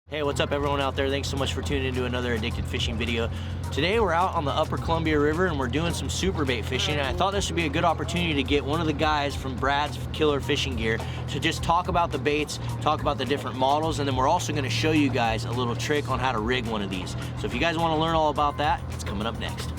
Hey, what's up everyone out there? Thanks so much for tuning into another Addicted Fishing video. Today we're out on the upper Columbia River and we're doing some super bait fishing, and I thought this would be a good opportunity to get one of the guys from Brad's Killer Fishing Gear to just talk about the baits, talk about the different models, and then we're also going to show you guys a little trick on how to rig one of these. So if you guys want to learn all about that, it's coming up next.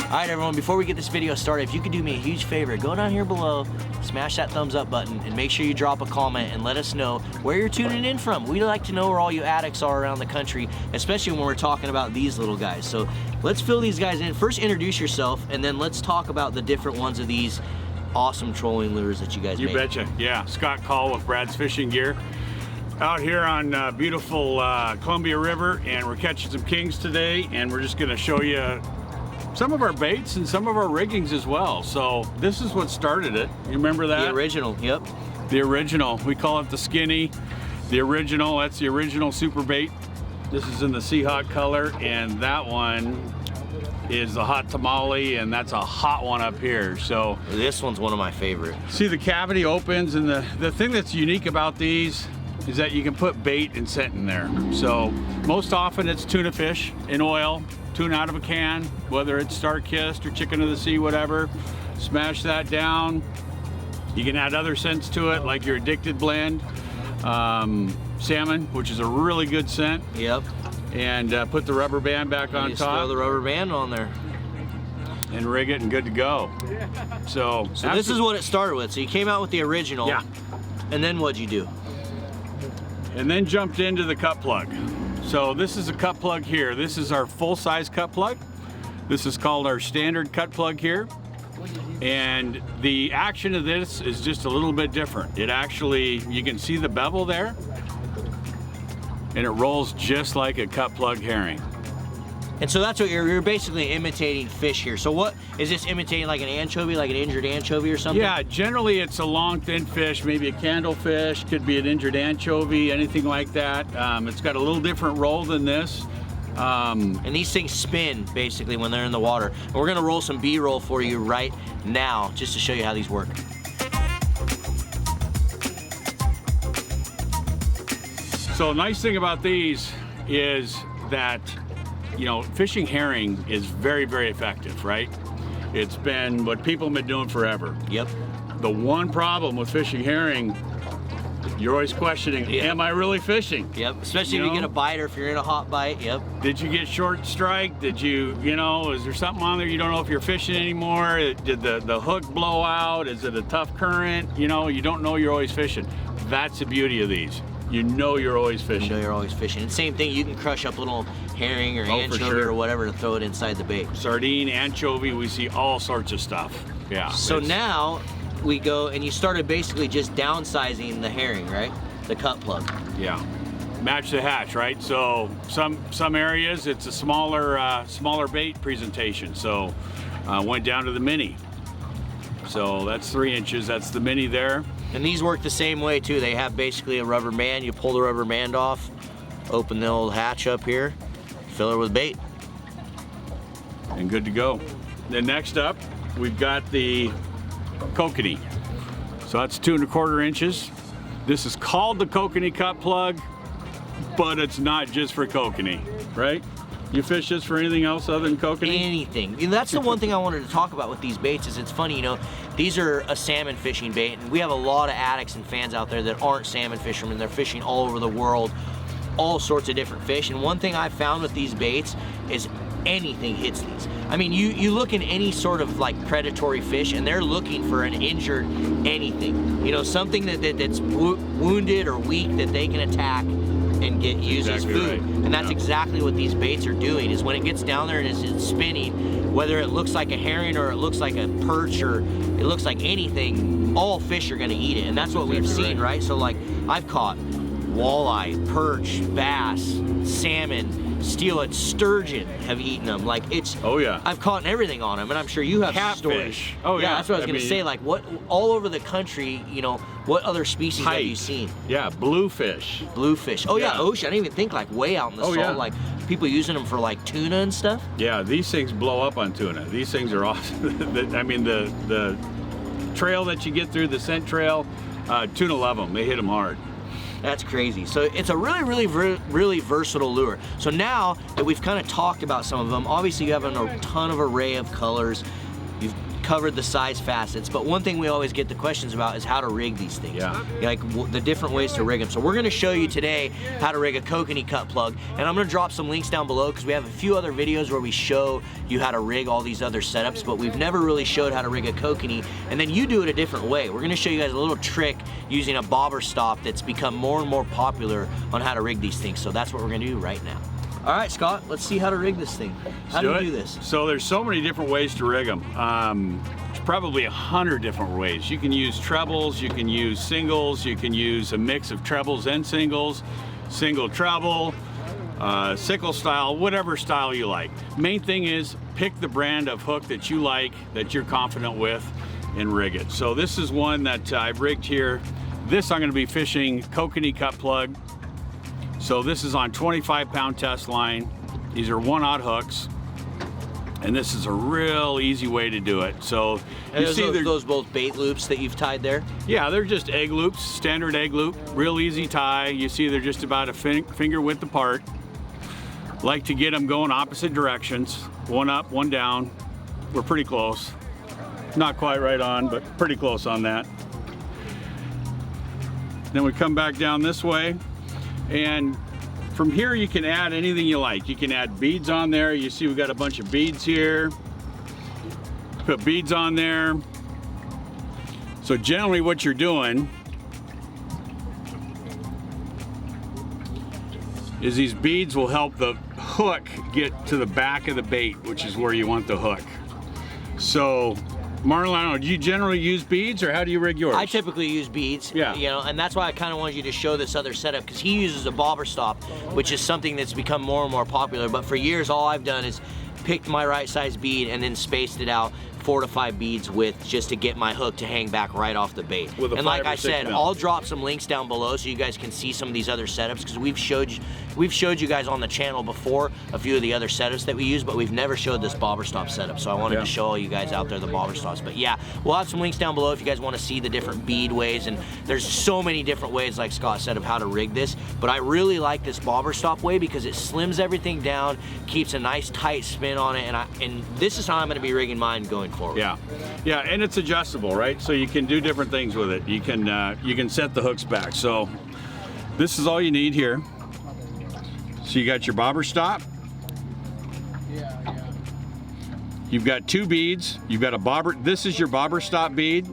All right, everyone, before we get this video started, if you could do me a huge favor, go down here below, smash that thumbs up button, and make sure you drop a comment and let us know where you're tuning in from. We like to know where all you addicts are around the country, especially when we're talking about these little guys. So let's fill these guys in. First, introduce yourself, and then let's talk about the different ones of these awesome trolling lures that you guys make. You betcha. Yeah, Scott Call with Brad's Fishing Gear. Out here on beautiful Columbia River, and we're catching some kings today, and we're just gonna show you some of our baits and some of our riggings as well. So this is what started it. You remember that? The original, yep. The original. We call it the skinny. The original, that's the original super bait. This is in the Seahawk color, and that one is the hot tamale, and that's a hot one up here. So This one's one of my favorite. see, the cavity opens, and the thing that's unique about these is that you can put bait and scent in there. So most often it's tuna fish in oil, tuna out of a can, whether it's star-kissed or chicken of the sea, whatever. Smash that down. You can add other scents to it, like your Addicted blend, salmon, which is a really good scent. Yep. And put the rubber band back on Just throw top the rubber band on there. and rig it and good to go. So this is what it started with. So you came out with the original. Yeah. And then what'd you do? And then jumped into the cut plug. So this is a cut plug here. This is our full-size cut plug. This is called our standard cut plug here. And the action of this is just a little bit different. It actually, you can see the bevel there, and it rolls just like a cut plug herring. And so that's what you're basically imitating fish here. So what, is this imitating like an anchovy, like an injured anchovy or something? Yeah, generally it's a long, thin fish, maybe a candlefish, could be an injured anchovy, anything like that. It's got a little different roll than this. And these things spin basically when they're in the water. And we're gonna roll some B-roll for you right now, just to show you how these work. So the nice thing about these is that, you know, fishing herring is very, very effective, right? It's been what people have been doing forever. Yep. The one problem with fishing herring, you're always questioning, am I really fishing? Yep, especially if you get a bite or if you're in a hot bite, yep. Did you get short strike? Did you know, is there something on there you don't know if you're fishing anymore? Did the hook blow out? Is it a tough current? You know, you don't know you're always fishing. That's the beauty of these. You know you're always fishing. You know you're always fishing. And same thing, you can crush up little herring or anchovy or whatever to throw it inside the bait. Sardine, anchovy, we see all sorts of stuff. Yeah. So now we go, and you started basically just downsizing the herring, right? The cut plug. Yeah. Match the hatch, right? So some areas it's a smaller bait presentation. So went down to the mini. So that's 3 inches. That's the mini there. And these work the same way too. They have basically a rubber band. You pull the rubber band off, open the old hatch up here, fill her with bait. And good to go. Then next up, we've got the Kokanee. So that's 2 1/4 inches. This is called the Kokanee cut plug, but it's not just for Kokanee, right? You fish this for anything else other than Kokanee? Anything. And that's the one thing I wanted to talk about with these baits is it's funny, you know, these are a salmon fishing bait, and we have a lot of addicts and fans out there that aren't salmon fishermen. They're fishing all over the world, all sorts of different fish. And one thing I've found with these baits is anything hits these. I mean, you look in any sort of like predatory fish and they're looking for an injured anything. You know, something that's wounded or weak that they can attack and use as food. Right. And that's exactly what these baits are doing, is when it gets down there and it's spinning, whether it looks like a herring or it looks like a perch or it looks like anything, all fish are gonna eat it. And that's what we've seen, right? So like I've caught walleye, perch, bass, salmon, steelhead, sturgeon have eaten them. Like it's. Oh yeah. I've caught everything on them, and I'm sure you have stories. Catfish. Oh yeah. That's what I was gonna say. Like what all over the country, you know, what other species have you seen? Yeah, bluefish. Bluefish. Oh yeah, ocean. I didn't even think like way out in the salt. Yeah. Like people using them for like tuna and stuff. Yeah, these things blow up on tuna. These things are awesome. I mean, the trail that you get through, the scent trail, tuna love them. They hit them hard. That's crazy. So it's a really versatile lure. So now that we've kind of talked about some of them, obviously you have a ton of array of colors. You've covered the size facets, but one thing we always get the questions about is how to rig these things. Yeah. Like the different ways to rig them. So we're gonna show you today how to rig a Kokanee cut plug, and I'm gonna drop some links down below because we have a few other videos where we show you how to rig all these other setups, but we've never really showed how to rig a Kokanee, and then you do it a different way. We're gonna show you guys a little trick using a bobber stop that's become more and more popular on how to rig these things. So that's what we're gonna do right now. All right, Scott, let's see how to rig this thing. How do you do this? So there's so many different ways to rig them. There's probably 100 different ways. You can use trebles, you can use singles, you can use a mix of trebles and singles, single treble, sickle style, whatever style you like. Main thing is pick the brand of hook that you like, that you're confident with, and rig it. So this is one that I've rigged here. This I'm gonna be fishing Kokanee cut plug. So this is on 25-pound test line. These are 1/0 hooks, and this is a real easy way to do it. So you see those both bait loops that you've tied there? Yeah, they're just egg loops, standard egg loop, real easy tie. You see they're just about a finger width apart. Like to get them going opposite directions, one up, one down. We're pretty close. Not quite right on, but pretty close on that. Then we come back down this way. And from here you can add anything you like. You can add beads on there. You see we've got a bunch of beads here. Put beads on there. So generally what you're doing is these beads will help the hook get to the back of the bait, which is where you want the hook. So Marlon, do you generally use beads, or how do you rig yours? I typically use beads, yeah. You know, and that's why I kind of wanted you to show this other setup, because he uses a bobber stop, which is something that's become more and more popular. But for years, all I've done is picked my right size bead and then spaced it out 4 to 5 beads width just to get my hook to hang back right off the bait. And like I said, I'll drop some links down below so you guys can see some of these other setups, because we've showed you guys on the channel before a few of the other setups that we use, but we've never showed this bobber stop setup. So I wanted to show all you guys out there the bobber stops. But yeah, we'll have some links down below if you guys want to see the different bead ways, and there's so many different ways, like Scott said, of how to rig this. But I really like this bobber stop way because it slims everything down, keeps a nice tight spin on it, and this is how I'm going to be rigging mine going forward. Yeah. Yeah, and it's adjustable, right? So you can do different things with it. You can set the hooks back. So this is all you need here. So you got your bobber stop. You've got 2 beads. You've got a bobber. This is your bobber stop bead,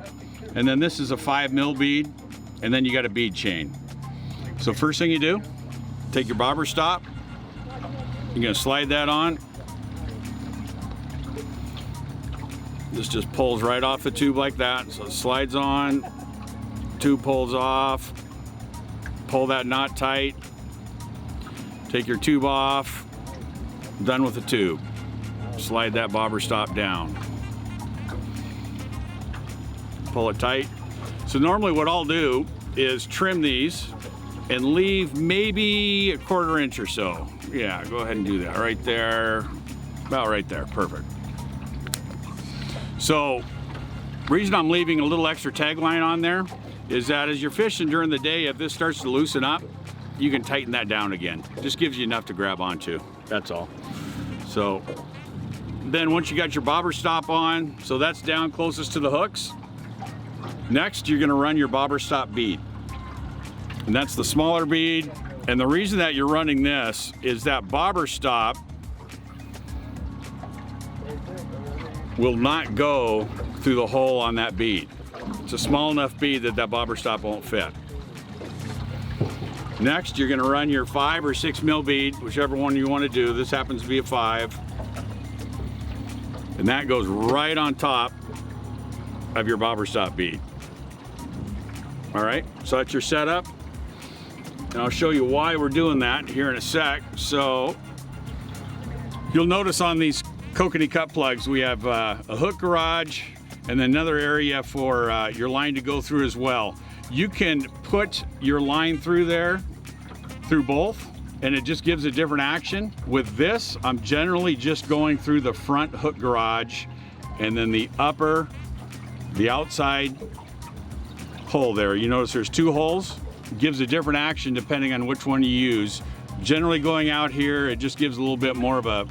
and then this is a 5mm bead, and then you got a bead chain. So first thing you do, take your bobber stop. You're gonna slide that on. This just pulls right off the tube like that. So it slides on, tube pulls off, pull that knot tight, take your tube off, done with the tube. Slide that bobber stop down. Pull it tight. So normally what I'll do is trim these and leave maybe a 1/4 inch or so. Yeah, go ahead and do that right there, about right there, perfect. So, reason I'm leaving a little extra tag line on there is that as you're fishing during the day, if this starts to loosen up, you can tighten that down again. Just gives you enough to grab onto, that's all. So, then once you got your bobber stop on, so that's down closest to the hooks, next you're gonna run your bobber stop bead. And that's the smaller bead, and the reason that you're running this is that bobber stop will not go through the hole on that bead. It's a small enough bead that that bobber stop won't fit. Next, you're gonna run your 5 or 6mm bead, whichever one you wanna do. This happens to be a 5. And that goes right on top of your bobber stop bead. All right, so that's your setup. And I'll show you why we're doing that here in a sec. So You'll notice on these Kokanee cut plugs, we have a hook garage and then another area for your line to go through as well. You can put your line through there, through both, and it just gives a different action. With this, I'm generally just going through the front hook garage and then the outside hole there. You notice there's 2 holes. It gives a different action depending on which one you use. Generally going out here, it just gives a little bit more of a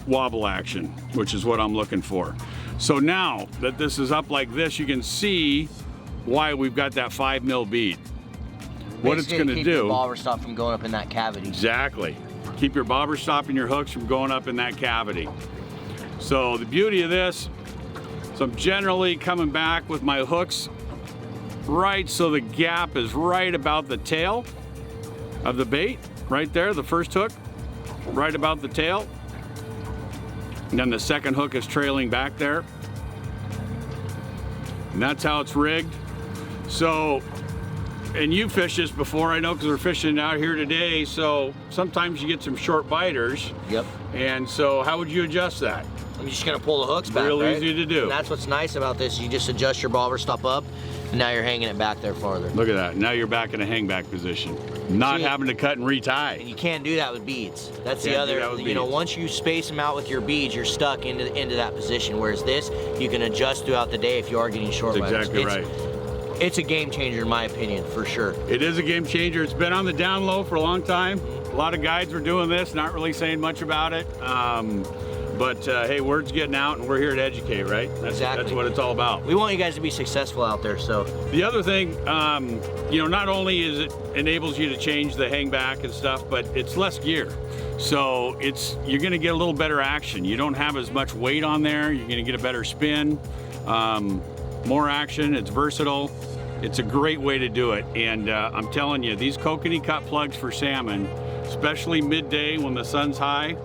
wobble action, which is what I'm looking for. So now that this is up like this, you can see why we've got that 5 mil bead. What it's going to keep do, your bobber stop from going up in that cavity. Exactly. Keep your bobber stop and your hooks from going up in that cavity. So the beauty of this, so I'm generally coming back with my hooks right so the gap is right about the tail of the bait, right there, the first hook, right about the tail. And then the second hook is trailing back there. And that's how it's rigged. So, and you fished this before, I know, because we're fishing out here today, so sometimes you get some short biters. Yep. And so how would you adjust that? I'm just gonna pull the hooks back, Real right? easy to do. And that's what's nice about this. You just adjust your bobber stop up, and now you're hanging it back there farther. Look at that. Now you're back in a hang back position. Not having to cut and retie. And you can't do that with beads. That's the Can't do other, that with you know, beads. once you space them out with your beads, you're stuck into that position. Whereas this, you can adjust throughout the day if you are getting short That's biters. exactly right. It's a game changer in my opinion, for sure. It is a game changer. It's been on the down low for a long time. A lot of guides were doing this, not really saying much about it. But hey, word's getting out and we're here to educate, right? Exactly. That's what it's all about. We want you guys to be successful out there, so. The other thing, you know, not only is it enables you to change the hang back and stuff, but it's less gear. So you're gonna get a little better action. You don't have as much weight on there. You're gonna get a better spin, more action, it's versatile. It's a great way to do it. And I'm telling you, these Kokanee cut plugs for salmon, especially midday when the sun's high,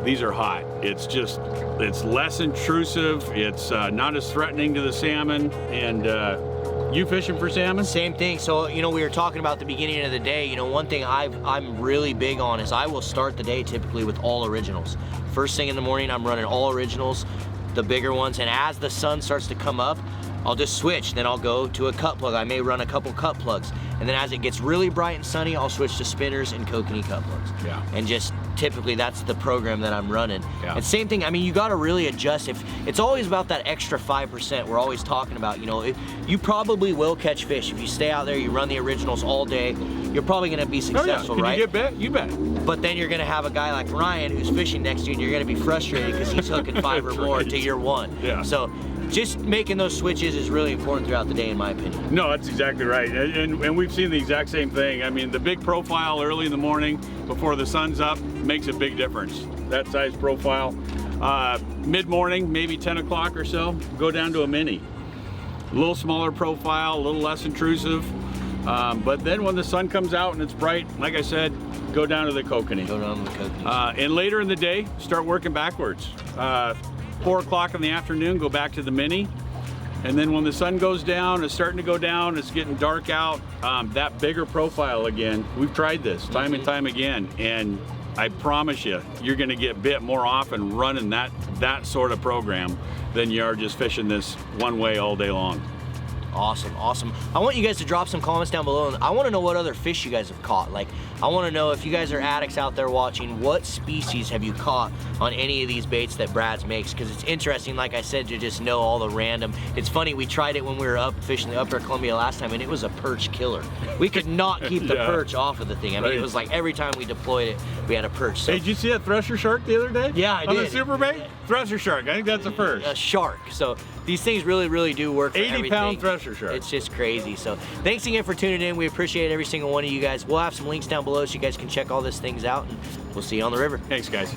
these are hot. It's less intrusive. It's not as threatening to the salmon. And you fishing for salmon? Same thing. So, you know, we were talking about the beginning of the day. You know, one thing I'm really big on is I will start the day typically with all originals. First thing in the morning, I'm running all originals, the bigger ones. And as the sun starts to come up, I'll just switch. Then I'll go to a cut plug. I may run a couple cut plugs. And then as it gets really bright and sunny, I'll switch to spinners and Kokanee cut plugs. Yeah. And just typically that's the program that I'm running. Yeah. And same thing, I mean, you got to really adjust. If it's always about that extra 5% we're always talking about, you know, you probably will catch fish. If you stay out there, you run the originals all day, you're probably going to be successful, Can right? you get bit? You bet. But then you're going to have a guy like Ryan who's fishing next to you and you're going to be frustrated because he's hooking 5 or more to your 1. Yeah. So just making those switches is really important throughout the day, in my opinion. No, that's exactly right. And we've seen the exact same thing. I mean, the big profile early in the morning before the sun's up makes a big difference. That size profile. Mid-morning, maybe 10 o'clock or so, go down to a mini. A little smaller profile, a little less intrusive. But then when the sun comes out and it's bright, like I said, go down to the Kokanee. Go down to the Kokanee. And later in the day, start working backwards. 4 o'clock in the afternoon, go back to the mini. And then when the sun goes down, it's starting to go down, it's getting dark out, that bigger profile again. We've tried this time and time again, and I promise you, you're gonna get bit more often running that sort of program than you are just fishing this one way all day long. Awesome, awesome. I want you guys to drop some comments down below. And I want to know what other fish you guys have caught. Like, I want to know if you guys are addicts out there watching, what species have you caught on any of these baits that Brad's makes? Because it's interesting, like I said, to just know all the random. It's funny, we tried it when we were up fishing the Upper Columbia last time, and it was a perch killer. We could not keep the perch off of the thing. I mean, it was like every time we deployed it, we had a perch. So, Hey, did you see that thresher shark the other day? Yeah, I did. On the super bait? Thresher shark, I think that's a first. a shark. So these things really, really do work for 80-pound everything. thresher shark. It's just crazy. So thanks again for tuning in. We appreciate every single one of you guys. We'll have some links down below so you guys can check all these things out, and we'll see you on the river. Thanks, guys.